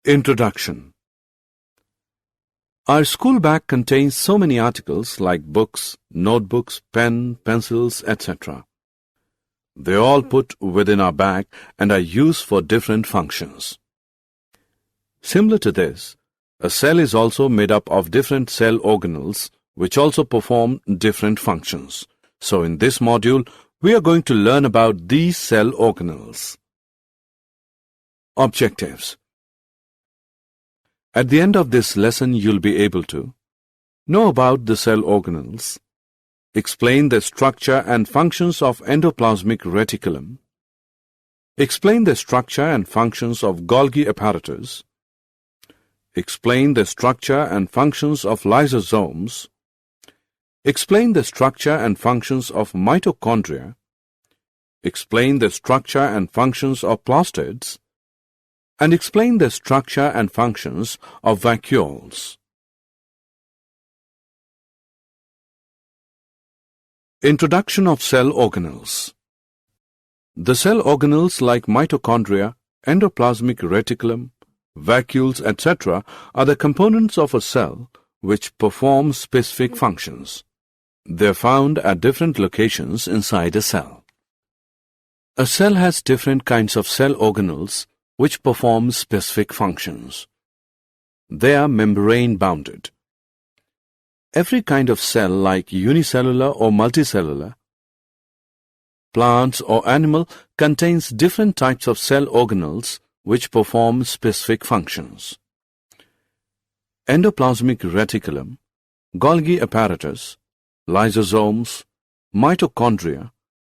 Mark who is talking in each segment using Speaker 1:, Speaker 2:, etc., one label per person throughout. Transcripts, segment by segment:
Speaker 1: Introduction. Our school bag contains so many articles like books, notebooks, pen, pencils, etc. They are all put within our bag and are used for different functions. Similar to this, a cell is also made up of different cell organelles which also perform different functions. So in this module, we are going to learn about these cell organelles. Objectives. At the end of this lesson, you'll be able to know about the cell organelles, explain the structure and functions of endoplasmic reticulum, explain the structure and functions of Golgi Apparatus, explain the structure and functions of lysosomes, explain the structure and functions of mitochondria, explain the structure and functions of plastids, and explain the structure and functions of vacuoles. Introduction of cell organelles. The cell organelles like mitochondria, endoplasmic reticulum, vacuoles, etc. are the components of a cell which perform specific functions. They are found at different locations inside a cell. A cell has different kinds of cell organelles which perform specific functions. They are membrane-bounded. Every kind of cell like unicellular or multicellular, plants or animal contains different types of cell organelles which perform specific functions. Endoplasmic reticulum, Golgi Apparatus, lysosomes, mitochondria,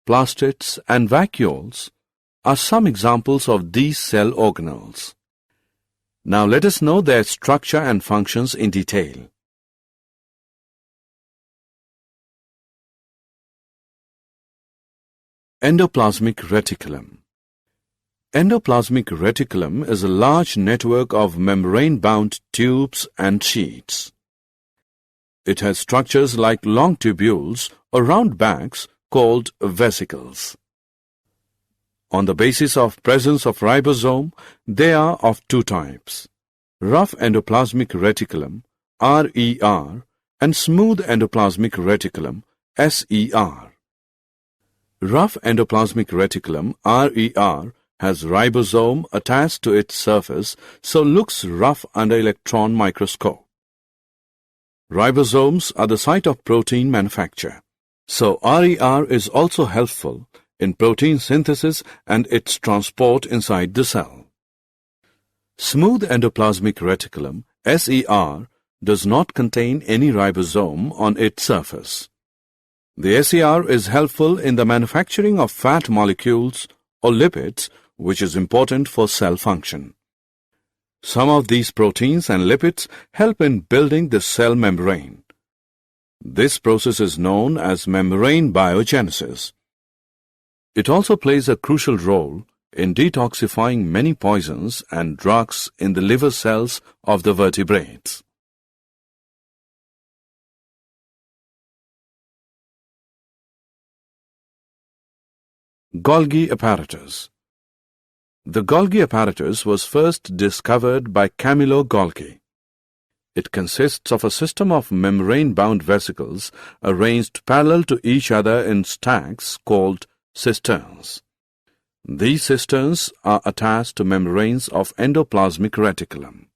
Speaker 1: plastids and vacuoles are some examples of these cell organelles. Now let us know their structure and functions in detail. Endoplasmic reticulum. Endoplasmic reticulum is a large network of membrane-bound tubes and sheets. It has structures like long tubules or round bags called vesicles. On the basis of presence of ribosome, they are of two types: rough endoplasmic reticulum, RER, and smooth endoplasmic reticulum, SER. Rough endoplasmic reticulum, RER, has ribosome attached to its surface, so looks rough under electron microscope. Ribosomes are the site of protein manufacture, so RER is also helpful in protein synthesis and its transport inside the cell. Smooth endoplasmic reticulum, SER, does not contain any ribosome on its surface. The SER is helpful in the manufacturing of fat molecules or lipids, which is important for cell function. Some of these proteins and lipids help in building the cell membrane. This process is known as membrane biogenesis. It also plays a crucial role in detoxifying many poisons and drugs in the liver cells of the vertebrates. Golgi Apparatus. The Golgi Apparatus was first discovered by Camillo Golgi. It consists of a system of membrane-bound vesicles arranged parallel to each other in stacks called cisterns. These cisterns are attached to membranes of endoplasmic reticulum.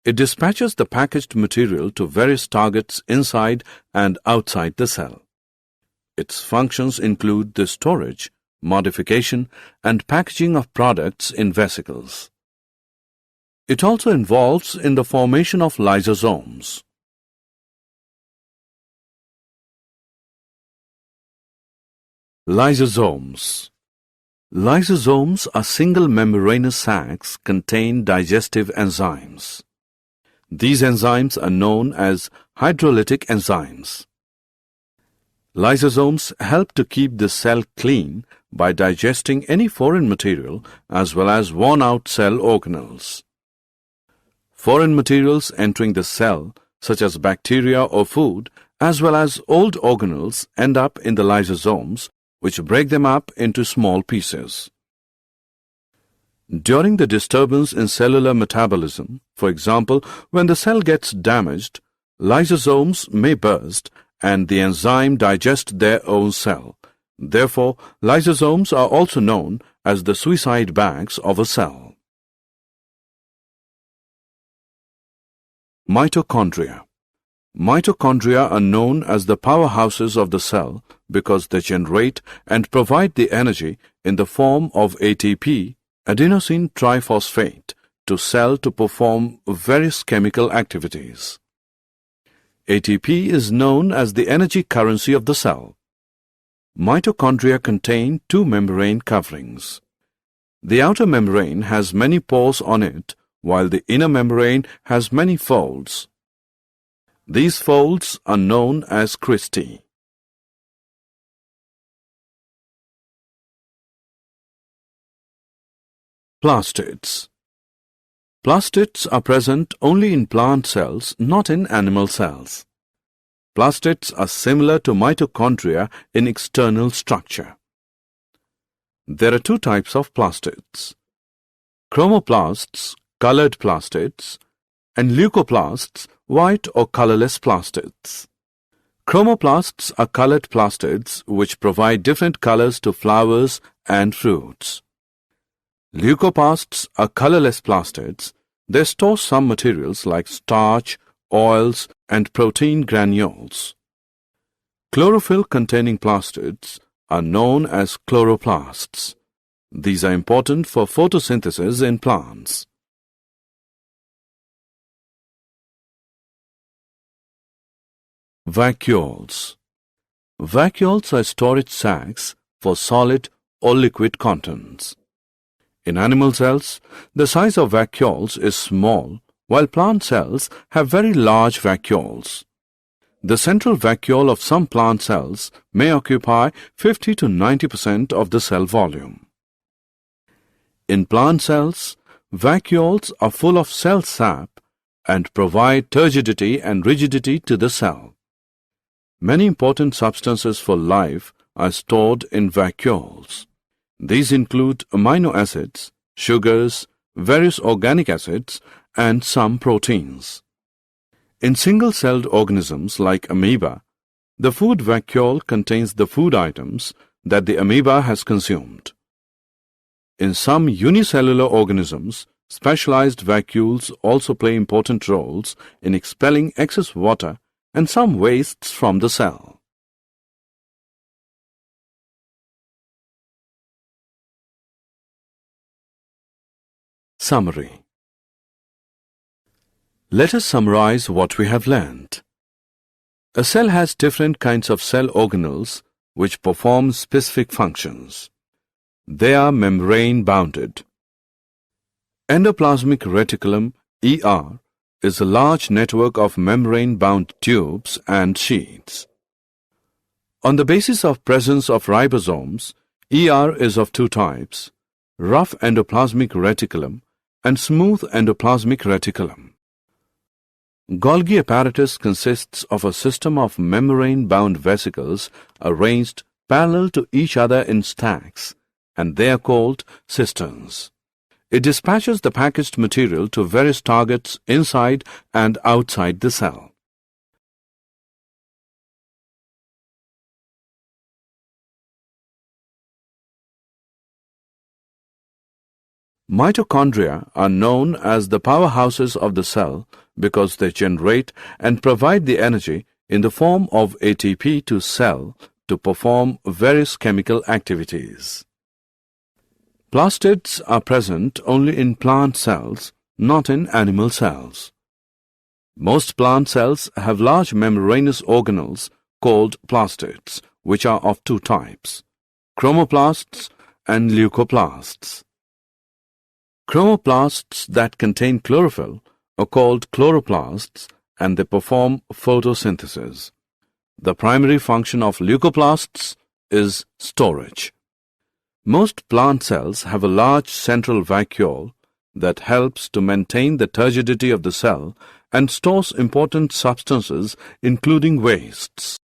Speaker 1: It dispatches the packaged material to various targets inside and outside the cell. Its functions include the storage, modification, and packaging of products in vesicles. It also involves in the formation of lysosomes. Lysosomes. Lysosomes are single membranous sacs contain digestive enzymes. These enzymes are known as hydrolytic enzymes. Lysosomes help to keep the cell clean by digesting any foreign material as well as worn-out cell organelles. Foreign materials entering the cell, such as bacteria or food, as well as old organelles, end up in the lysosomes, which break them up into small pieces. During the disturbance in cellular metabolism, for example, when the cell gets damaged, lysosomes may burst and the enzyme digest their own cell. Therefore, lysosomes are also known as the suicide bags of a cell. Mitochondria. Mitochondria are known as the powerhouses of the cell because they generate and provide the energy in the form of ATP, adenosine triphosphate, to cell to perform various chemical activities. ATP is known as the energy currency of the cell. Mitochondria contain two membrane coverings. The outer membrane has many pores on it, while the inner membrane has many folds. These folds are known as cristae. Plastids. Plastids are present only in plant cells, not in animal cells. Plastids are similar to mitochondria in external structure. There are two types of plastids: chromoplasts, colored plastids, and leucoplasts, white or colorless plastids. Chromoplasts are colored plastids which provide different colors to flowers and fruits. Leucoplasts are colorless plastids. They store some materials like starch, oils, and protein granules. Chlorophyll-containing plastids are known as chloroplasts. These are important for photosynthesis in plants. Vacuoles. Vacuoles are storage sacs for solid or liquid contents. In animal cells, the size of vacuoles is small, while plant cells have very large vacuoles. The central vacuole of some plant cells may occupy 50 to 90% of the cell volume. In plant cells, vacuoles are full of cell sap and provide turgidity and rigidity to the cell. Many important substances for life are stored in vacuoles. These include amino acids, sugars, various organic acids, and some proteins. In single-celled organisms like amoeba, the food vacuole contains the food items that the amoeba has consumed. In some unicellular organisms, specialized vacuoles also play important roles in expelling excess water and some wastes from the cell. Summary. Let us summarize what we have learned. A cell has different kinds of cell organelles which perform specific functions. They are membrane-bounded. Endoplasmic reticulum, ER, is a large network of membrane-bound tubes and sheaths. On the basis of presence of ribosomes, ER is of two types: rough endoplasmic reticulum and smooth endoplasmic reticulum. Golgi apparatus consists of a system of membrane-bound vesicles arranged parallel to each other in stacks, and they are called cisterns. It dispatches the packaged material to various targets inside and outside the cell. Mitochondria are known as the powerhouses of the cell because they generate and provide the energy in the form of ATP to cell to perform various chemical activities. Plastids are present only in plant cells, not in animal cells. Most plant cells have large membranous organelles called plastids, which are of two types: chromoplasts and leucoplasts. Chromoplasts that contain chlorophyll are called chloroplasts, and they perform photosynthesis. The primary function of leucoplasts is storage. Most plant cells have a large central vacuole that helps to maintain the turgidity of the cell and stores important substances including wastes.